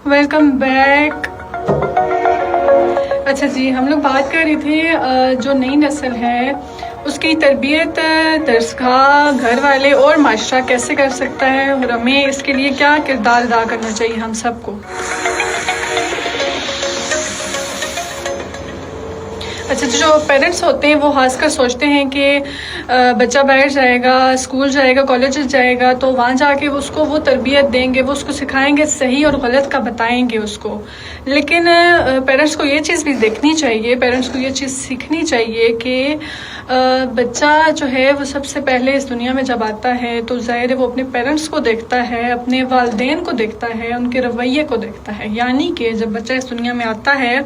Welcome back. اچھا جی، ہم لوگ بات کر رہے تھے جو نئی نسل ہے اس کی تربیت درسگاہ، گھر والے اور معاشرہ کیسے کر سکتا ہے، اور ہمیں اس کے لیے کیا کردار ادا کرنا چاہیے ہم سب کو. اچھا، جو پیرنٹس ہوتے ہیں وہ خاص کر سوچتے ہیں کہ بچہ باہر جائے گا، اسکول جائے گا، کالج جائے گا تو وہاں جا کے اس کو وہ تربیت دیں گے، وہ اس کو سکھائیں گے، صحیح اور غلط کا بتائیں گے اس کو. لیکن پیرنٹس کو یہ چیز بھی دیکھنی چاہیے، پیرنٹس کو یہ چیز سیکھنی چاہیے کہ بچہ جو ہے وہ سب سے پہلے اس دنیا میں جب آتا ہے تو ظاہر ہے وہ اپنے پیرنٹس کو دیکھتا ہے، اپنے والدین کو دیکھتا ہے، ان کے رویے کو دیکھتا ہے. یعنی کہ جب بچہ اس دنیا میں آتا ہے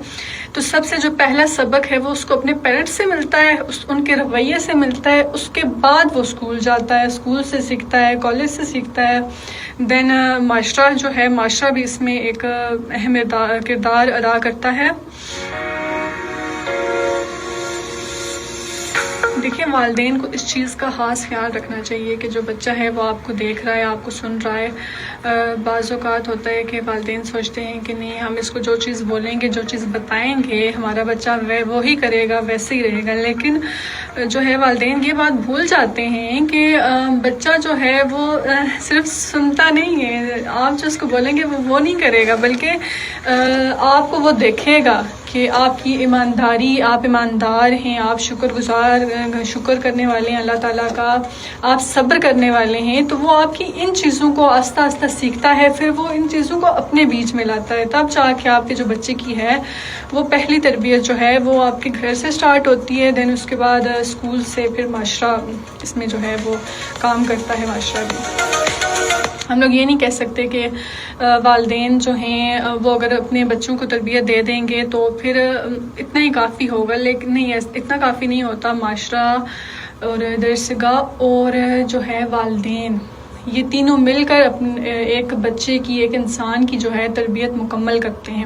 تو سب سے جو پہلا سبق ہے وہ اس کو اپنے پیرنٹس سے ملتا ہے، ان کے رویے سے ملتا ہے. اس کے بعد وہ اسکول جاتا ہے، اسکول سے سیکھتا ہے، کالج سے سیکھتا ہے. دین معاشرہ جو ہے، معاشرہ بھی اس میں ایک اہم کردار ادا کرتا ہے. دیکھیں، والدین کو اس چیز کا خاص خیال رکھنا چاہیے کہ جو بچہ ہے وہ آپ کو دیکھ رہا ہے، آپ کو سن رہا ہے. بعض اوقات ہوتا ہے کہ والدین سوچتے ہیں کہ نہیں، ہم اس کو جو چیز بولیں گے، جو چیز بتائیں گے، ہمارا بچہ وہی کرے گا، ویسے ہی رہے گا. لیکن جو ہے والدین یہ بات بھول جاتے ہیں کہ بچہ جو ہے وہ صرف سنتا نہیں ہے، آپ جو اس کو بولیں گے وہ نہیں کرے گا، بلکہ آپ کو وہ دیکھے گا کہ آپ کی ایمانداری، آپ ایماندار ہیں، آپ شکر کرنے والے ہیں اللہ تعالیٰ کا، آپ صبر کرنے والے ہیں. تو وہ آپ کی ان چیزوں کو آہستہ آہستہ سیکھتا ہے، پھر وہ ان چیزوں کو اپنے بیچ میں لاتا ہے. تب جا کے آپ کے جو بچے کی ہے وہ پہلی تربیت جو ہے وہ آپ کے گھر سے سٹارٹ ہوتی ہے. دین اس کے بعد اسکول سے، پھر معاشرہ اس میں جو ہے وہ کام کرتا ہے. معاشرہ بھی ہم لوگ یہ نہیں کہہ سکتے کہ والدین جو ہیں وہ اگر اپنے بچوں کو تربیت دے دیں گے تو پھر اتنا ہی کافی ہوگا. لیکن نہیں، اتنا کافی نہیں ہوتا. معاشرہ اور درسگاہ اور جو ہے والدین، یہ تینوں مل کر ایک بچے کی، ایک انسان کی جو ہے تربیت مکمل کرتے ہیں.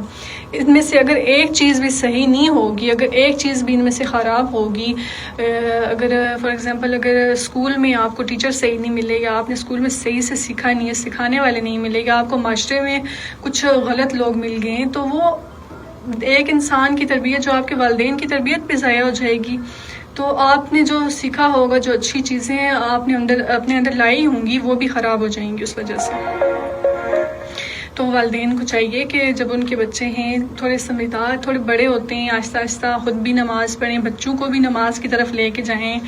ان میں سے اگر ایک چیز بھی صحیح نہیں ہوگی، اگر ایک چیز بھی ان میں سے خراب ہوگی، اگر فار ایگزامپل اگر اسکول میں آپ کو ٹیچر صحیح نہیں ملے گا، آپ نے اسکول میں صحیح سے سیکھا نہیں ہے، سکھانے والے نہیں ملے گا، آپ کو معاشرے میں کچھ غلط لوگ مل گئے ہیں، تو وہ ایک انسان کی تربیت، جو آپ کے والدین کی تربیت بھی ضائع ہو جائے گی. تو آپ نے جو سیکھا ہوگا، جو اچھی چیزیں آپ نے اپنے اندر لائی ہوں گی، وہ بھی خراب ہو جائیں گی اس وجہ سے. تو والدین کو چاہیے کہ جب ان کے بچے ہیں تھوڑے سمجھدار، تھوڑے بڑے ہوتے ہیں، آہستہ آہستہ خود بھی نماز پڑھیں، بچوں کو بھی نماز کی طرف لے کے جائیں،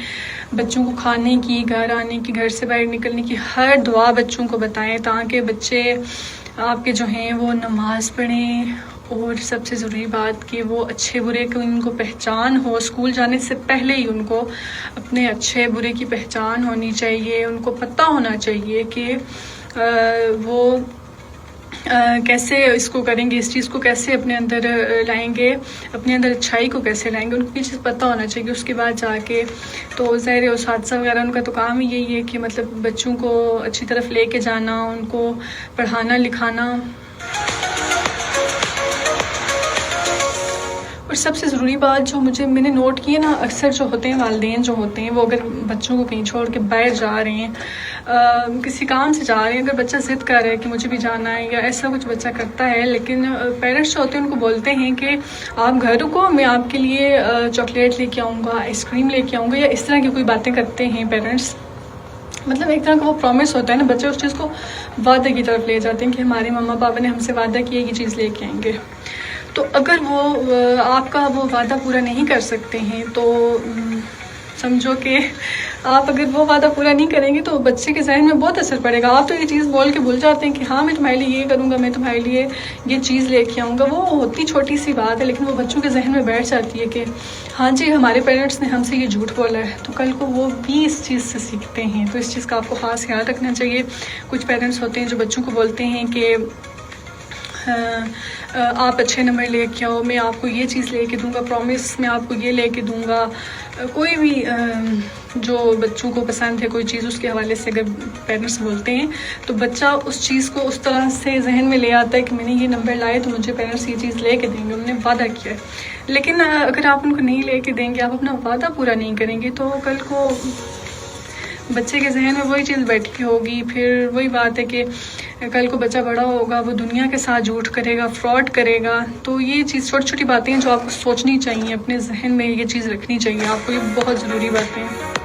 بچوں کو کھانے کی، گھر آنے کی، گھر سے باہر نکلنے کی ہر دعا بچوں کو بتائیں، تاکہ بچے آپ کے جو ہیں وہ نماز پڑھیں. اور سب سے ضروری بات کہ وہ اچھے برے کو ان کو پہچان ہو. اسکول جانے سے پہلے ہی ان کو اپنے اچھے برے کی پہچان ہونی چاہیے. ان کو پتہ ہونا چاہیے کہ وہ کیسے اس کو کریں گے، اس چیز کو کیسے اپنے اندر لائیں گے، اپنے اندر اچھائی کو کیسے لائیں گے. ان کو یہ چیز پتہ ہونا چاہیے. اس کے بعد جا کے تو ظاہر اساتذہ وغیرہ ان کا تو کام ہی یہی ہے کہ مطلب بچوں کو اچھی طرف لے کے جانا، ان کو پڑھانا لکھانا. اور سب سے ضروری بات جو میں نے نوٹ کی ہے نا، اکثر جو ہوتے ہیں والدین جو ہوتے ہیں وہ اگر بچوں کو کہیں چھوڑ کے باہر جا رہے ہیں، کسی کام سے جا رہے ہیں، اگر بچہ ضد کر رہا ہے کہ مجھے بھی جانا ہے یا ایسا کچھ بچہ کرتا ہے، لیکن پیرنٹس جو ہوتے ہیں ان کو بولتے ہیں کہ آپ گھر رکو، میں آپ کے لیے چاکلیٹ لے کے آؤں گا، آئس کریم لے کے آؤں گا، یا اس طرح کی کوئی باتیں کرتے ہیں پیرنٹس. مطلب ایک طرح کا وہ پرومس ہوتا ہے نا، بچے اس چیز کو وعدے کی طرف لے جاتے ہیں کہ ہمارے ماما پاپا نے ہم سے وعدہ کیا یہ چیز لے کے آئیں گے. تو اگر وہ آپ کا وہ وعدہ پورا نہیں کر سکتے ہیں تو سمجھو کہ آپ اگر وہ وعدہ پورا نہیں کریں گے تو بچے کے ذہن میں بہت اثر پڑے گا. آپ تو یہ چیز بول کے بھول جاتے ہیں کہ ہاں میں تمہارے لیے یہ کروں گا، میں تمہارے لیے یہ چیز لے کے آؤں گا. وہ ہوتی چھوٹی سی بات ہے، لیکن وہ بچوں کے ذہن میں بیٹھ جاتی ہے کہ ہاں جی ہمارے پیرنٹس نے ہم سے یہ جھوٹ بولا ہے. تو کل کو وہ بھی اس چیز سے سیکھتے ہیں. تو اس چیز کا آپ کو خاص خیال رکھنا چاہیے. کچھ پیرنٹس ہوتے ہیں جو بچوں کو بولتے ہیں کہ آپ اچھے نمبر لے کے آؤ، میں آپ کو یہ چیز لے کے دوں گا، پرومس میں آپ کو یہ لے کے دوں گا. کوئی بھی جو بچوں کو پسند ہے کوئی چیز، اس کے حوالے سے اگر پیرنٹس بولتے ہیں تو بچہ اس چیز کو اس طرح سے ذہن میں لے آتا ہے کہ میں نے یہ نمبر لائے تو مجھے پیرنٹس یہ چیز لے کے دیں گے، انہوں نے وعدہ کیا ہے. لیکن اگر آپ ان کو نہیں لے کے دیں گے، آپ اپنا وعدہ پورا نہیں کریں گے، تو کل کو بچے کے ذہن میں وہی چیز بیٹھی ہوگی، پھر وہی بات ہے کہ کل کو بچہ بڑا ہوگا، وہ دنیا کے ساتھ جھوٹ کرے گا، فراڈ کرے گا. تو یہ چیز چھوٹی چھوٹی باتیں ہیں جو آپ کو سوچنی چاہیے، اپنے ذہن میں یہ چیز رکھنی چاہیے آپ کو، یہ بہت ضروری باتیں ہیں.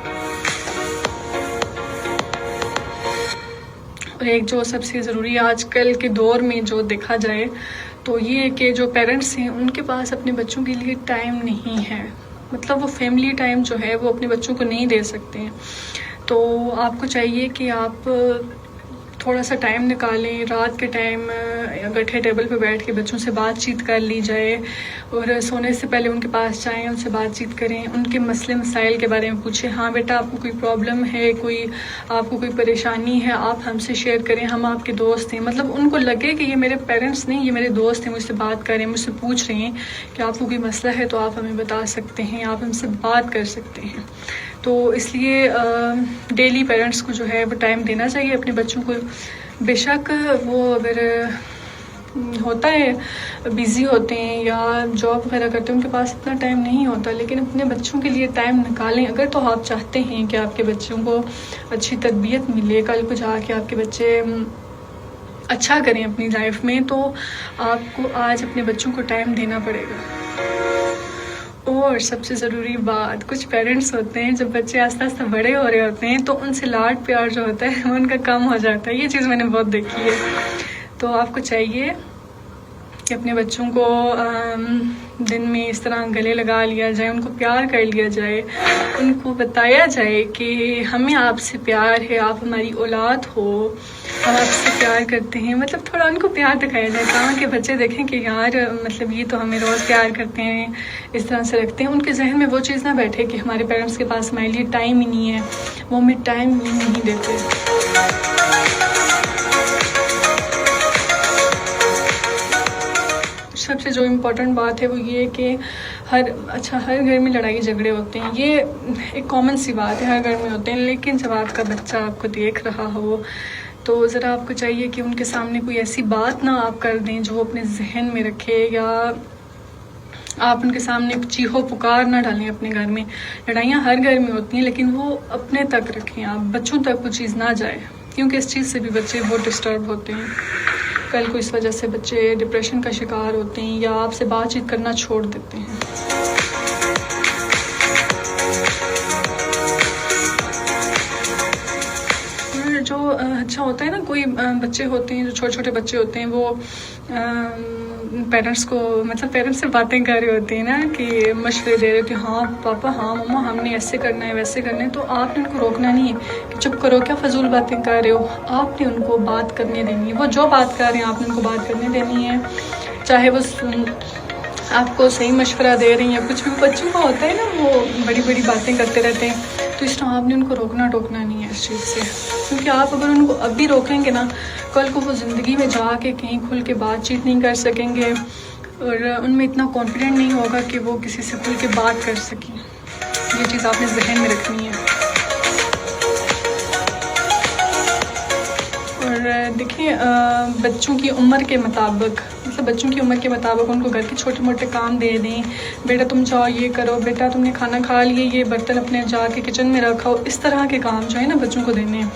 اور ایک جو سب سے ضروری آج کل کے دور میں جو دیکھا جائے تو یہ کہ جو پیرنٹس ہیں ان کے پاس اپنے بچوں کے لیے ٹائم نہیں ہے. مطلب وہ فیملی ٹائم جو ہے وہ اپنے بچوں کو نہیں دے سکتے ہیں. تو آپ کو چاہیے کہ آپ تھوڑا سا ٹائم نکالیں، رات کے ٹائم بیٹھے ٹیبل پہ بیٹھ کے بچوں سے بات چیت کر لی جائے، اور سونے سے پہلے ان کے پاس جائیں، ان سے بات چیت کریں، ان کے مسئلے مسائل کے بارے میں پوچھیں. ہاں بیٹا، آپ کو کوئی پرابلم ہے، آپ کو کوئی پریشانی ہے، آپ ہم سے شیئر کریں، ہم آپ کے دوست ہیں. مطلب ان کو لگے کہ یہ میرے پیرنٹس نہیں، یہ میرے دوست ہیں، مجھ سے بات کریں، مجھ سے پوچھ رہے ہیں کہ آپ کو کوئی مسئلہ ہے تو آپ ہمیں بتا سکتے ہیں، آپ ہم سے بات کر سکتے ہیں. تو اس لیے ڈیلی پیرنٹس کو جو ہے وہ ٹائم دینا چاہیے اپنے بچوں کو. بے شک وہ اگر ہوتا ہے بیزی ہوتے ہیں یا جاب وغیرہ کرتے ہیں، ان کے پاس اتنا ٹائم نہیں ہوتا، لیکن اپنے بچوں کے لیے ٹائم نکالیں. اگر تو آپ چاہتے ہیں کہ آپ کے بچوں کو اچھی تربیت ملے، کل کو جا کے آپ کے بچے اچھا کریں اپنی لائف میں، تو آپ کو آج اپنے بچوں کو ٹائم دینا پڑے گا. اور سب سے ضروری بات، کچھ پیرنٹس ہوتے ہیں جب بچے آہستہ آہستہ بڑے ہو رہے ہوتے ہیں تو ان سے لاڈ پیار جو ہوتا ہے وہ ان کا کم ہو جاتا ہے. یہ چیز میں نے بہت دیکھی ہے. تو آپ کو چاہیے کہ اپنے بچوں کو دن میں اس طرح گلے لگا لیا جائے، ان کو پیار کر لیا جائے، ان کو بتایا جائے کہ ہمیں آپ سے پیار ہے، آپ ہماری اولاد ہو، ہم آپ سے پیار کرتے ہیں. مطلب تھوڑا ان کو پیار دکھایا جائے تاکہ بچے دیکھیں کہ یار مطلب یہ تو ہمیں روز پیار کرتے ہیں، اس طرح سے رکھتے ہیں. ان کے ذہن میں وہ چیز نہ بیٹھے کہ ہمارے پیرنٹس کے پاس ہمارے لیے ٹائم ہی نہیں ہے، وہ ہمیں ٹائم ہی نہیں دیتے. سب سے جو امپورٹنٹ بات ہے وہ یہ کہ ہر گھر میں لڑائی جھگڑے ہوتے ہیں، یہ ایک کامن سی بات ہے، ہر گھر میں ہوتے ہیں. لیکن جب آپ کا بچہ آپ کو دیکھ رہا ہو تو ذرا آپ کو چاہیے کہ ان کے سامنے کوئی ایسی بات نہ آپ کر دیں جو وہ اپنے ذہن میں رکھے، یا آپ ان کے سامنے چیخو پکار نہ ڈالیں. اپنے گھر میں لڑائیاں ہر گھر میں ہوتی ہیں، لیکن وہ اپنے تک رکھیں، آپ بچوں تک وہ چیز نہ جائے، کیونکہ اس چیز سے بھی بچے بہت ڈسٹرب ہوتے ہیں. کل کو اس وجہ سے بچے ڈپریشن کا شکار ہوتے ہیں یا آپ سے بات چیت کرنا چھوڑ دیتے ہیں. اور جو اچھا ہوتا ہے نا، کوئی بچے ہوتے ہیں جو چھوٹے چھوٹے بچے ہوتے ہیں، وہ پیرنٹس کو مطلب پیرنٹس سے باتیں کر رہے ہوتے ہیں نا، کہ مشورے دے رہے ہوتے ہیں، ہاں پاپا، ہاں مما، ہم نے ایسے کرنا ہے، ویسے کرنا ہے. تو آپ نے ان کو روکنا نہیں ہے کہ چپ کرو، کیا فضول باتیں کر رہے ہو. آپ نے ان کو بات کرنے دینی ہے، وہ جو بات کر رہے ہیں آپ نے ان کو بات کرنے دینی ہے، چاہے وہ آپ کو صحیح مشورہ دے رہی ہیں یا کچھ بھی. بچوں کو ہوتا ہے نا، وہ بڑی بڑی باتیں کرتے رہتے ہیں، تو اس طرح آپ نے ان کو روکنا ٹوکنا نہیں ہے اس چیز سے. کیونکہ آپ اگر ان کو اب بھی روکیں گے نا، کل کو وہ زندگی میں جا کے کہیں کھل کے بات چیت نہیں کر سکیں گے، اور ان میں اتنا کانفیڈنٹ نہیں ہوگا کہ وہ کسی سے کھل کے بات کر سکیں. یہ چیز آپ نے ذہن میں رکھنی ہے. اور دیکھیں، بچوں کی عمر کے مطابق، مطلب بچوں کی عمر کے مطابق ان کو گھر کے چھوٹے موٹے کام دے دیں. بیٹا تم جاؤ یہ کرو، بیٹا تم نے کھانا کھا لیے، یہ برتن اپنے جا کے کچن میں رکھو. اس طرح کے کام جو ہے نا بچوں کو دینے ہیں،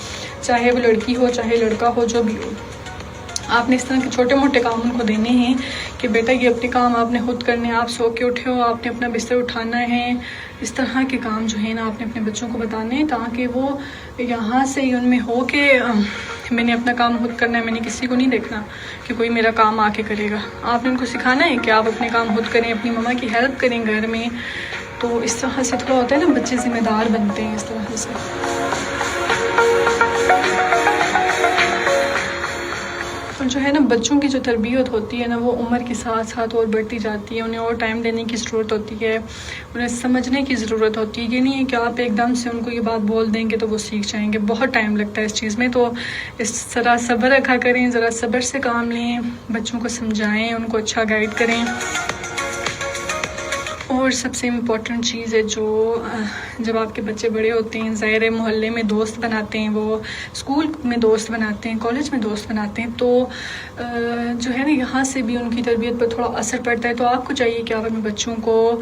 چاہے وہ لڑکی ہو چاہے لڑکا ہو، جو بھی ہو. آپ نے اس طرح کے چھوٹے موٹے کام ان کو دینے ہیں کہ بیٹا یہ اپنے کام آپ نے خود کرنے ہیں، آپ سو کے اٹھے ہو، آپ نے اپنا بستر اٹھانا ہے. اس طرح کے کام جو ہے نا آپ نے اپنے بچوں کو بتانے ہیں، تاکہ وہ یہاں سے ہی ان میں ہو کہ میں نے اپنا کام خود کرنا ہے، میں نے کسی کو نہیں دیکھنا کہ کوئی میرا کام آ کے کرے گا. آپ نے ان کو سکھانا ہے کہ آپ اپنے کام خود کریں، اپنی مما کی ہیلپ کریں گھر میں. تو اس طرح سے تھوڑا ہوتا ہے نا، بچے ذمہ دار بنتے ہیں اس طرح سے. اور جو ہے نا بچوں کی جو تربیت ہوتی ہے نا، وہ عمر کے ساتھ ساتھ اور بڑھتی جاتی ہے. انہیں اور ٹائم دینے کی ضرورت ہوتی ہے، انہیں سمجھنے کی ضرورت ہوتی ہے. یہ نہیں ہے کہ آپ ایک دم سے ان کو یہ بات بول دیں گے تو وہ سیکھ جائیں گے. بہت ٹائم لگتا ہے اس چیز میں. تو اس طرح صبر رکھا کریں، ذرا صبر سے کام لیں، بچوں کو سمجھائیں، ان کو اچھا گائیڈ کریں. اور سب سے امپورٹنٹ چیز ہے، جو جب آپ کے بچے بڑے ہوتے ہیں، ظاہر محلے میں دوست بناتے ہیں، وہ اسکول میں دوست بناتے ہیں، کالج میں دوست بناتے ہیں، تو جو ہے نا یہاں سے بھی ان کی تربیت پر تھوڑا اثر پڑتا ہے. تو آپ کو چاہیے کہ آپ اپنے بچوں کو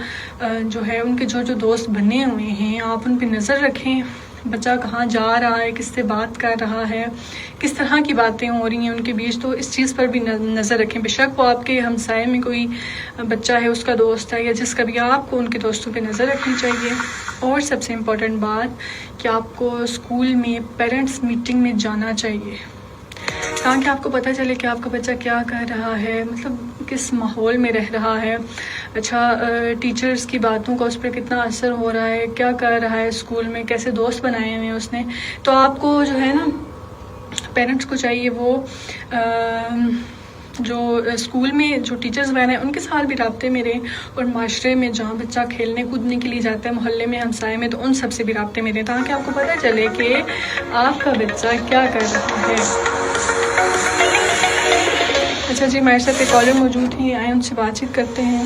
جو ہے ان کے جو دوست بنے ہوئے ہیں آپ ان پہ نظر رکھیں، بچہ کہاں جا رہا ہے، کس سے بات کر رہا ہے، کس طرح کی باتیں ہو رہی ہیں ان کے بیچ، تو اس چیز پر بھی نظر رکھیں. بے شک وہ آپ کے ہمسائے میں کوئی بچہ ہے، اس کا دوست ہے یا جس کا بھی، آپ کو ان کے دوستوں پہ نظر رکھنی چاہیے. اور سب سے امپورٹنٹ بات کہ آپ کو اسکول میں پیرنٹس میٹنگ میں جانا چاہیے تاکہ آپ کو پتہ چلے کہ آپ کا بچہ کیا کر رہا ہے، مطلب کس ماحول میں رہ رہا ہے. اچھا، ٹیچرز کی باتوں کا اس پر کتنا اثر ہو رہا ہے، کیا کر رہا ہے اسکول میں، کیسے دوست بنائے ہوئے ہیں اس نے. تو آپ کو جو ہے نا پیرنٹس کو چاہیے وہ جو اسکول میں جو ٹیچرز وغیرہ ہیں ان کے ساتھ بھی رابطے میں رہیں، اور معاشرے میں جہاں بچہ کھیلنے کودنے کے لیے جاتا ہے، محلے میں، ہمسائے میں، تو ان سب سے بھی رابطے میں رہیں تاکہ آپ کو پتہ چلے کہ آپ کا بچہ کیا کر رہا ہے. اچھا جی، ہمارے ساتھ ایک کالر موجود ہیں، آئیں ان سے بات چیت کرتے ہیں.